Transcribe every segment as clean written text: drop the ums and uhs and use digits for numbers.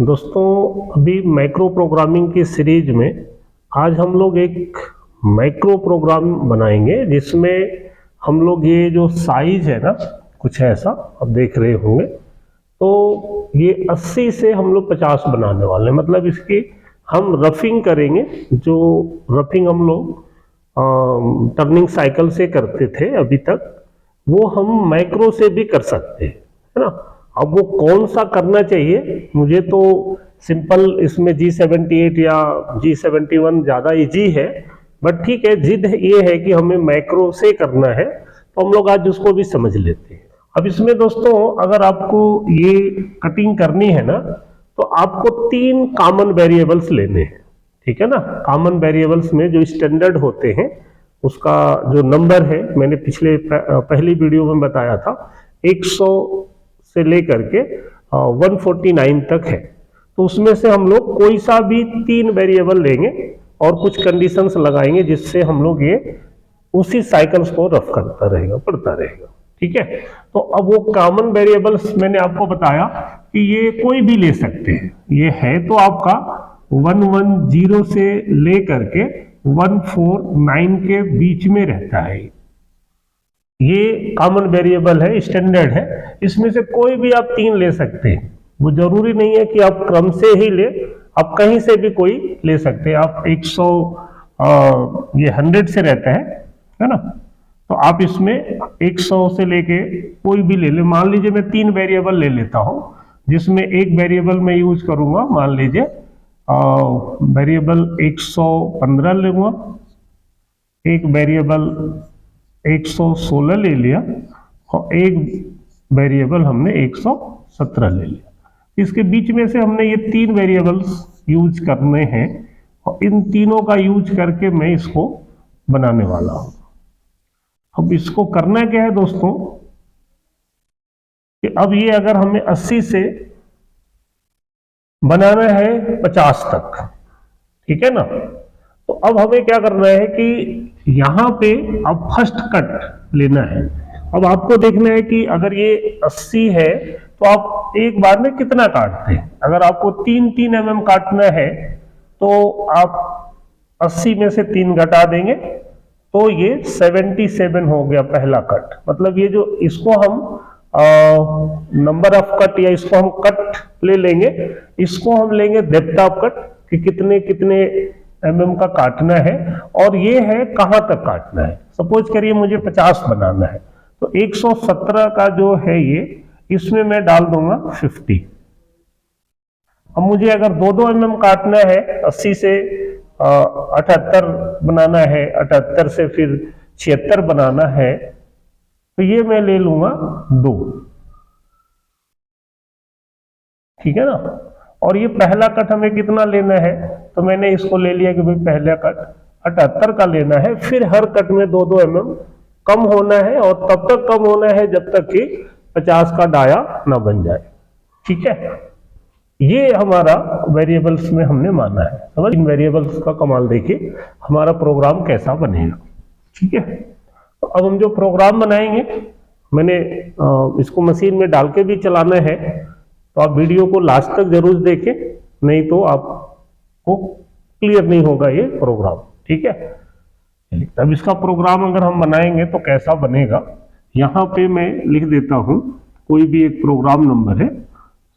दोस्तों, अभी micro programming की सीरीज में आज हम लोग एक माइक्रो प्रोग्राम बनाएंगे जिसमें हम लोग ये जो साइज है ना, कुछ ऐसा आप देख रहे होंगे। तो ये 80 से हम लोग 50 बनाने वाले हैं। मतलब इसकी हम रफिंग करेंगे। जो रफिंग हम लोग टर्निंग साइकिल से करते थे अभी तक, वो हम माइक्रो से भी कर सकते हैं, है ना। अब वो कौन सा करना चाहिए, मुझे तो सिंपल इसमें G78 या G71 ज़्यादा इजी है, बट ठीक है, जिद ये है कि हमें मैक्रो से करना है, तो हम लोग आज उसको भी समझ लेते हैं। अब इसमें दोस्तों, अगर आपको ये कटिंग करनी है ना, तो आपको 3 कॉमन वेरिएबल्स लेने हैं, ठीक है ना। कॉमन वेरिएबल्स में जो स्टैंडर्ड होते हैं, उसका जो नंबर है, मैंने पहली वीडियो में बताया था, 100 से लेकर के 149 तक है। तो उसमें से हम लोग कोई सा भी 3 वेरिएबल लेंगे और कुछ कंडीशंस लगाएंगे, जिससे हम लोग ये उसी साइकिल्स को रफ करता रहेगा, पढ़ता रहेगा, ठीक है। तो अब वो कॉमन वेरिएबल्स मैंने आपको बताया कि ये कोई भी ले सकते हैं। ये है तो आपका 110 से लेकर के 149 के बीच में रहता है। ये कॉमन वेरिएबल है, स्टैंडर्ड है। इसमें से कोई भी आप 3 ले सकते हैं। वो जरूरी नहीं है कि आप क्रम से ही ले, आप कहीं से भी कोई ले सकते हैं। आप 100 ये 100 से रहता है ना। तो आप इसमें 100 से लेके कोई भी ले ले। मान लीजिए मैं 3 वेरिएबल ले लेता हूं, जिसमें एक वेरिएबल मैं यूज करूंगा, मान लीजिए वेरिएबल 115 लूंगा, एक वेरिएबल 116 ले लिया और एक वेरिएबल हमने 117 ले लिया। इसके बीच में से हमने ये 3 वेरिएबल्स यूज करने हैं और इन तीनों का यूज करके मैं इसको बनाने वाला हूं। अब इसको करना क्या है दोस्तों, कि अब ये अगर हमें 80 से बनाना है 50 तक, ठीक है ना। तो अब हमें क्या करना है कि यहां पे अब फर्स्ट कट लेना है। अब आपको देखना है कि अगर ये 80 है तो आप एक बार में कितना काटते हैं। अगर आपको 3-3 mm काटना है तो आप 80 में से 3 घटा देंगे, तो ये 77 हो गया पहला कट। मतलब ये जो इसको हम नंबर ऑफ कट या इसको हम कट ले लेंगे, इसको हम लेंगे डेप्थ ऑफ कट कि कितने कितने mm का काटना है, और ये है कहां तक काटना है। सपोज करिए मुझे 50 बनाना है, तो 117 का जो है ये, इसमें मैं डाल दूंगा 50। अब मुझे अगर 2-2 mm काटना है, 80 से 78 बनाना है, 78 से फिर 76 बनाना है, तो ये मैं ले लूंगा 2, ठीक है ना। और ये पहला कट हमें कितना लेना है, तो मैंने इसको ले लिया कि भाई पहला कट 78 का लेना है। फिर हर कट में 2-2 mm कम होना है, और तब तक कम होना है जब तक कि 50 का डाया ना बन जाए, ठीक है। ये हमारा वेरिएबल्स में हमने माना है। समझ, इन वेरिएबल्स का कमाल देखिए हमारा प्रोग्राम कैसा बनेगा, ठीक है। तो अब हम जो प्रोग्राम बनाएंगे, मैंने इसको मशीन में डाल के भी चलाना है, तो आप वीडियो को लास्ट तक जरूर देखें, नहीं तो आपको क्लियर नहीं होगा ये प्रोग्राम, ठीक है। अब इसका प्रोग्राम अगर हम बनाएंगे तो कैसा बनेगा, यहां पे मैं लिख देता हूं कोई भी एक प्रोग्राम नंबर है।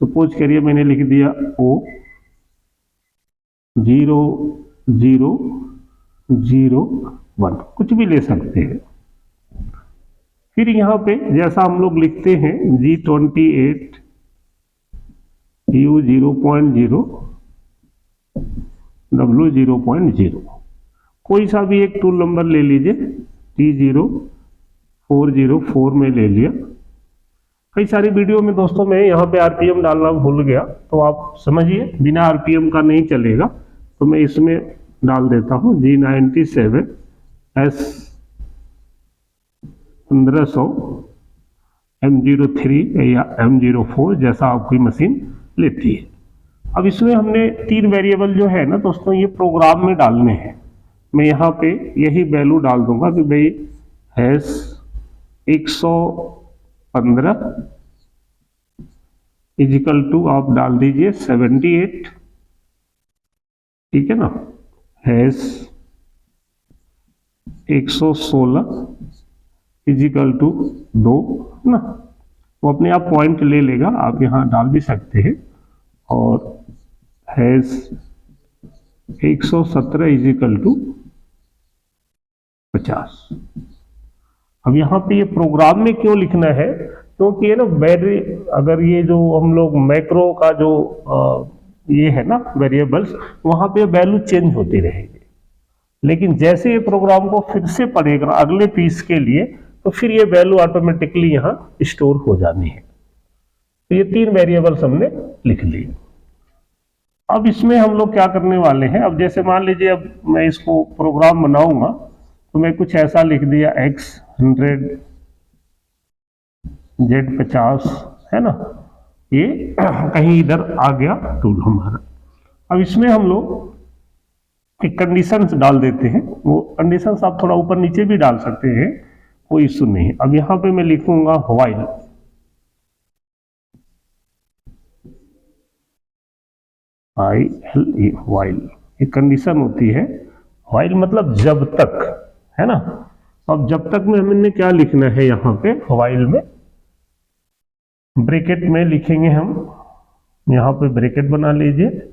सपोज करिए मैंने लिख दिया O0001, कुछ भी ले सकते हैं। फिर यहां पे जैसा हम लोग लिखते हैं G28 U0.0 W0.0, कोई सा भी एक टूल नंबर ले लीजिए, T0404 में ले लिया। कई सारी वीडियो में दोस्तों मैं यहाँ पे आरपीएम डालना भूल गया, तो आप समझिए बिना आरपीएम का नहीं चलेगा, तो मैं इसमें डाल देता हूँ G97 S1500 M03 या M04, जैसा आपकी मशीन लेती है। अब इसमें हमने 3 वेरिएबल जो है ना दोस्तों, ये प्रोग्राम में डालने हैं। मैं यहाँ पे यही वैल्यू डाल दूंगा कि भाई हैश 115 इजिकल टू आप डाल दीजिए 78, ठीक है ना, हैज 116 इजिकल टू 2 ना, वो अपने आप पॉइंट ले लेगा, आप यहाँ डाल भी सकते हैं। और हैज 117 इजिकल टू 50। अब यहाँ पे ये प्रोग्राम में क्यों लिखना है, क्योंकि ये ना अगर ये जो हम लोग मैक्रो का जो ये है ना वेरिएबल्स, वहाँ पे वैल्यू चेंज होती रहेगी, लेकिन जैसे ये प्रोग्राम को फिर से पढ़ेगा अगले पीस के लिए, तो फिर ये वैल्यू ऑटोमेटिकली यहाँ स्टोर हो जानी है। तो ये 3 वेरिएबल्स हमने लिख लिए। अब इसमें हम लोग क्या करने वाले हैं, अब जैसे मान लीजिए अब मैं इसको प्रोग्राम बनाऊंगा, तो मैं कुछ ऐसा लिख दिया x 100 z 50, है ना, ये कहीं इधर आ गया टूल हमारा। अब इसमें हम लोग एक कंडीशंस डाल देते हैं, वो कंडीशंस आप थोड़ा ऊपर नीचे भी डाल सकते हैं, कोई इशू नहीं। अब यहाँ पे मैं लिखूंगा व्हाइल, व्हाइल एक कंडीशन होती है। व्हाइल मतलब जब तक, है ना। अब जब तक में हमने क्या लिखना है, यहाँ पे व्हाइल में ब्रैकेट में लिखेंगे हम, यहाँ पे ब्रैकेट बना लीजिए,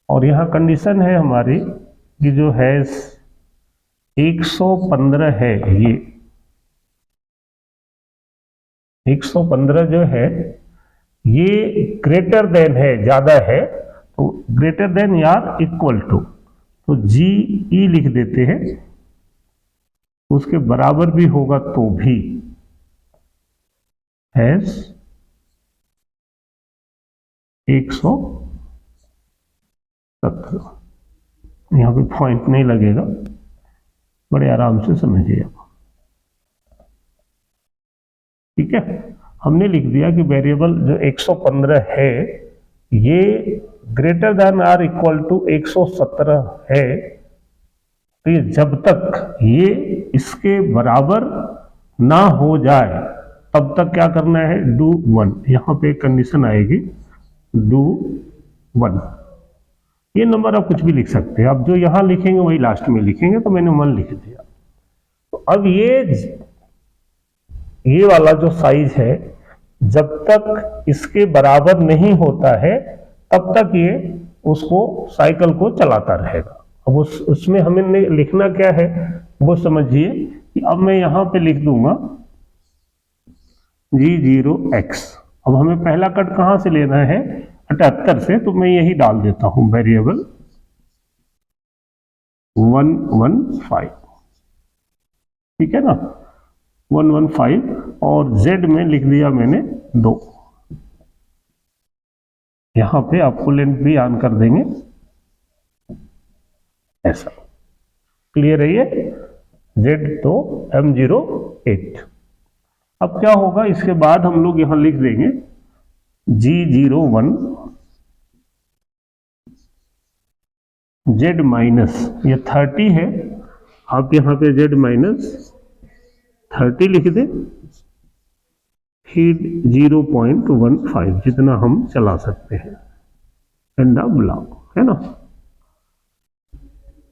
और यहाँ कंडीशन है हमारी कि जो है 115 है, ये 115 जो है ये ग्रेटर देन है, ज्यादा है, तो ग्रेटर देन या इक्वल टू, तो जी ई लिख देते हैं, उसके बराबर भी होगा तो भी हैज 117। यहाँ पे पॉइंट नहीं लगेगा, बड़े आराम से समझिए आप, ठीक है। हमने लिख दिया कि वेरिएबल जो 115 है ये greater than or equal to 117 है, तो ये जब तक ये इसके बराबर ना हो जाए तब तक क्या करना है, डू 1। यहाँ पे एक कंडीशन आएगी, डू 1। ये नंबर आप कुछ भी लिख सकते हैं, आप जो यहाँ लिखेंगे वही लास्ट में लिखेंगे, तो मैंने 1 लिख दिया। तो अब ये वाला जो साइज है जब तक इसके बराबर नहीं होता है तब तक ये उसको साइकिल को चलाता रहेगा। अब उसमें हमें लिखना क्या है वो समझिए कि अब मैं यहां पे लिख दूंगा G0x। अब हमें पहला कट कहां से लेना है, 78 से, तो मैं यही डाल देता हूं वेरिएबल 115, ठीक है ना, 115, और Z में लिख दिया मैंने 2। यहां पे आपको लेंथ भी ऑन कर देंगे, ऐसा क्लियर है ये Z तो M08। अब क्या होगा, इसके बाद हम लोग यहां लिख देंगे G01 Z माइनस, ये 30 है, आप यहां पे Z माइनस 30 लिख दें, फिर 0.15 जितना हम चला सकते हैं, एंड ब्लॉक, है ना।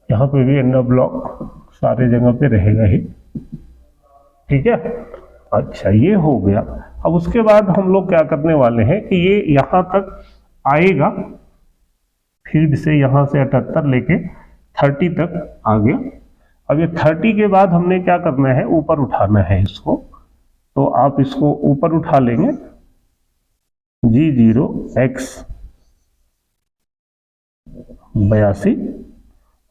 यहाँ पे भी एंड ब्लॉक सारे जगह पे रहेगा ही, ठीक है। अच्छा, ये हो गया। अब उसके बाद हम लोग क्या करने वाले हैं कि ये यहाँ तक आएगा, फीड से यहाँ से 78 लेके 30 तक आ गया। अब ये 30 के बाद हमने क्या करना है, ऊपर उठाना है इसको, तो आप इसको ऊपर उठा लेंगे G0x 82,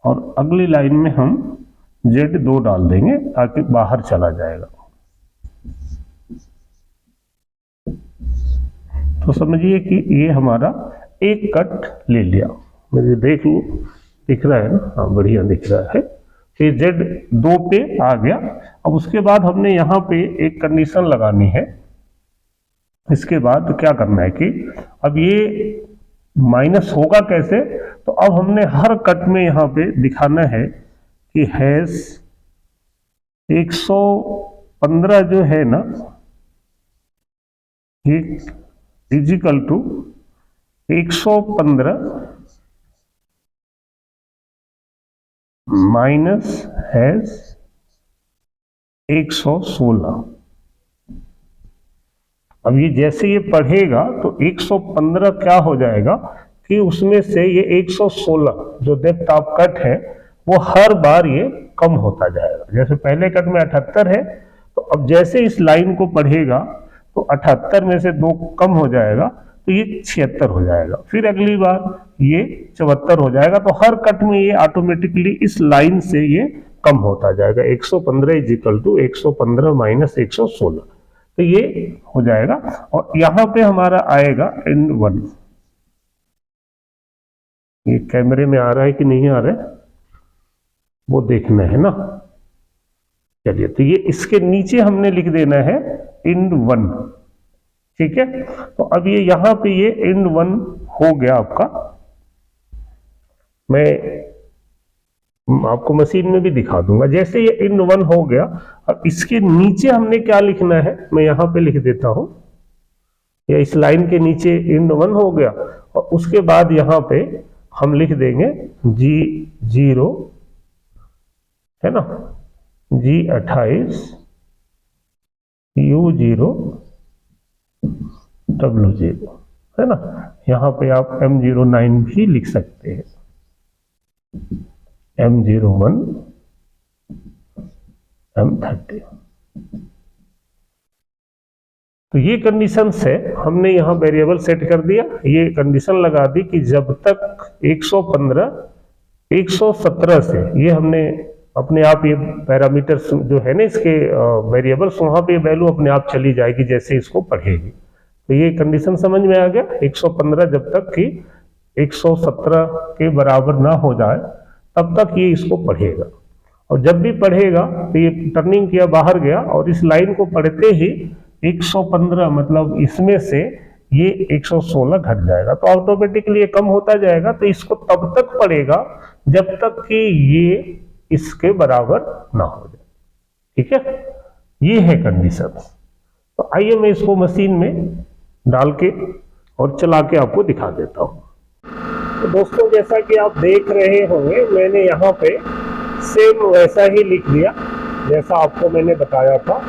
और अगली लाइन में हम Z2 डाल देंगे ताकि बाहर चला जाएगा। तो समझिए कि ये हमारा एक कट ले लिया, मुझे देख लो दिख रहा है ना, हाँ बढ़िया दिख रहा है, फिर Z2 पे आ गया। अब उसके बाद हमने यहाँ पे एक कंडीशन लगानी है। इसके बाद क्या करना है कि अब ये माइनस होगा कैसे, तो अब हमने हर कट में यहाँ पे दिखाना है कि हैज 115 जो है ना, इज इक्वल टू 115 माइनस हैज 116। अब ये जैसे ये पढ़ेगा तो 115 क्या हो जाएगा कि उसमें से ये 116 जो डेप्थ ऑफ कट है वो हर बार ये कम होता जाएगा। जैसे पहले कट में 78 है, तो अब जैसे इस लाइन को पढ़ेगा तो 78 में से 2 कम हो जाएगा तो ये 76 हो जाएगा, फिर अगली बार ये 74 हो जाएगा। तो हर कट में ये ऑटोमेटिकली इस लाइन से ये कम होता जाएगा। 115 इज इक्वल टू 115 माइनस 116, तो ये हो जाएगा। और यहां पे हमारा आएगा N1। ये कैमरे में आ रहा है कि नहीं आ रहा है वो देखना है ना। चलिए, तो ये इसके नीचे हमने लिख देना है N1, ठीक है। तो अब ये यहां पे ये N1 हो गया आपका। मैं आपको मशीन में भी दिखा दूंगा। जैसे ये N1 हो गया, अब इसके नीचे हमने क्या लिखना है मैं यहां पे लिख देता हूं, या इस लाइन के नीचे N1 हो गया और उसके बाद यहां पे हम लिख देंगे G0 है ना, G28 U0 W0 है ना। यहां पे आप M09 भी लिख सकते हैं, M01 M30। तो ये कंडीशन से हमने यहां वेरिएबल सेट कर दिया। ये कंडीशन लगा दी कि जब तक 115 117 से ये हमने अपने आप ये पैरामीटर्स जो है ना इसके वेरिएबल्स, वहां पे वैल्यू अपने आप चली जाएगी जैसे इसको पढ़ेगी। तो ये कंडीशन समझ में आ गया। 115 जब तक कि 117 के बराबर ना हो जाए तब तक ये इसको पढ़ेगा, और जब भी पढ़ेगा तो ये टर्निंग किया बाहर गया और इस लाइन को पढ़ते ही 115 मतलब इसमें से ये 116 घट जाएगा, तो ऑटोमेटिकली ये कम होता जाएगा। तो इसको तब तक पढ़ेगा जब तक कि ये इसके बराबर ना हो जाए, ठीक है। ये है कंडीशन। तो आइए मैं इसको मशीन में डाल के और चला के आपको दिखा देता हूं। तो दोस्तों, जैसा कि आप देख रहे होंगे, मैंने यहाँ पे सेम वैसा ही लिख दिया जैसा आपको मैंने बताया था,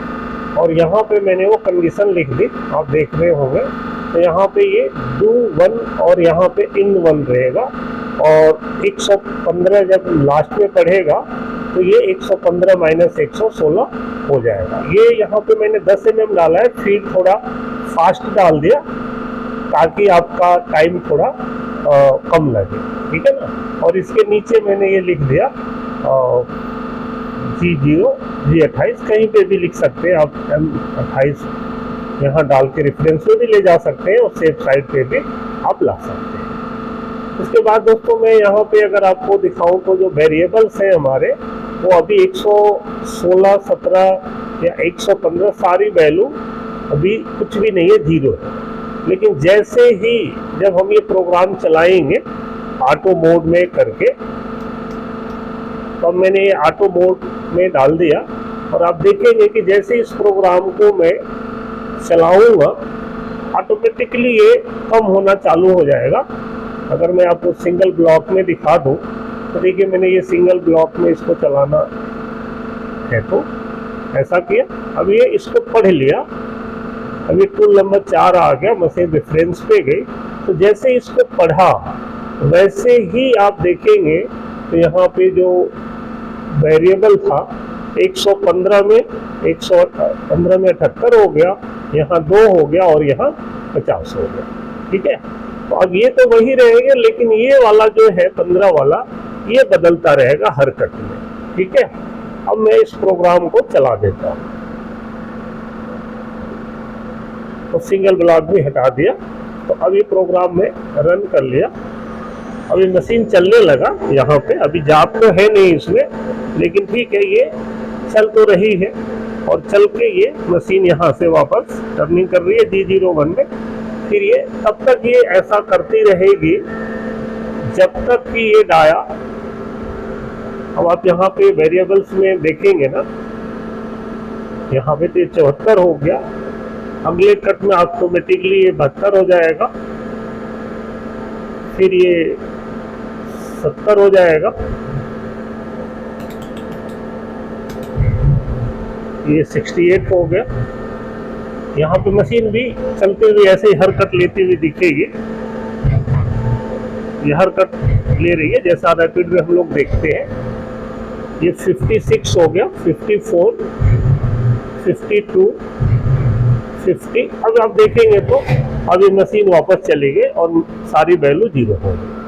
और यहाँ पे मैंने वो कंडीशन लिख दी, आप देख रहे होंगे। तो यहाँ पे ये do 1 और यहाँ पे in1 रहेगा, और 115 जब लास्ट में पढ़ेगा तो ये 115 माइनस 116 हो जाएगा। ये यहाँ पे मैंने 10 mm डाला है, फिर थोड़ा फास्ट डाल दिया ताकि आपका टाइम थोड़ा कम लगे, ठीक है ना। और इसके नीचे मैंने ये लिख दिया G0 G28, कहीं पे भी लिख सकते हैं आप, M28 यहाँ डाल के रेफरेंस में भी ले जा सकते हैं और सेफ साइड पे भी आप ला सकते हैं। उसके बाद दोस्तों, मैं यहाँ पे अगर आपको दिखाऊं तो जो वेरिएबल्स हैं हमारे, वो अभी 116, 17 या 115 सारी वैल्यू अभी कुछ भी नहीं है, 0 है। लेकिन जैसे ही जब हम ये प्रोग्राम चलाएंगे ऑटो मोड में करके, तो मैंने ये ऑटो मोड में डाल दिया, और आप देखेंगे कि जैसे इस प्रोग्राम को मैं चलाऊंगा ऑटोमेटिकली ये कम होना चालू हो जाएगा। अगर मैं आपको सिंगल ब्लॉक में दिखा दूं तो देखिए, मैंने ये सिंगल ब्लॉक में इसको चलाना है तो ऐसा किया। अब ये इसको पढ़ लिया, अभी टूल नंबर 4 आ गया, मशीन रेफरेंस पे गई। तो जैसे इसको पढ़ा वैसे ही आप देखेंगे तो यहाँ पे जो वेरिएबल था 115 में 115 में 78 हो गया, यहाँ 2 हो गया और यहाँ 50 हो गया, ठीक है। तो अब ये तो वही रहेंगे, लेकिन ये वाला जो है 15 वाला, ये बदलता रहेगा हर कट में, ठीक है। अब मैं इस प्रोग्राम को चला देता हूँ, तो सिंगल ब्लॉक भी हटा दिया। तो अब ये प्रोग्राम में रन कर लिया, अभी मशीन चलने लगा। यहाँ पे अभी जाप तो है नहीं इसमें, लेकिन ठीक है, ये चल तो रही है, और चल के ये मशीन यहाँ से वापस टर्निंग कर रही है G01 में। फिर ये तब तक ये ऐसा करती रहेगी जब तक कि ये डाया, अब आप यहाँ पे वेरिएबल्स में देखेंगे ना, यहाँ पे तो 74 हो गया, अगले कट में ऑटोमेटिकली ये 72 हो जाएगा, फिर ये 70 हो जाएगा, ये 68 हो गया। यहाँ पे मशीन भी चलते हुए ऐसे ही हर कट लेती हुई दिखेगी, ये हर कट ले रही है जैसा रैपिड में हम लोग देखते हैं। ये 56 हो गया, 54, 52, 50। अब आप देखेंगे तो अब ये मशीन वापस चली गई और सारी वैल्यू 0 हो गई।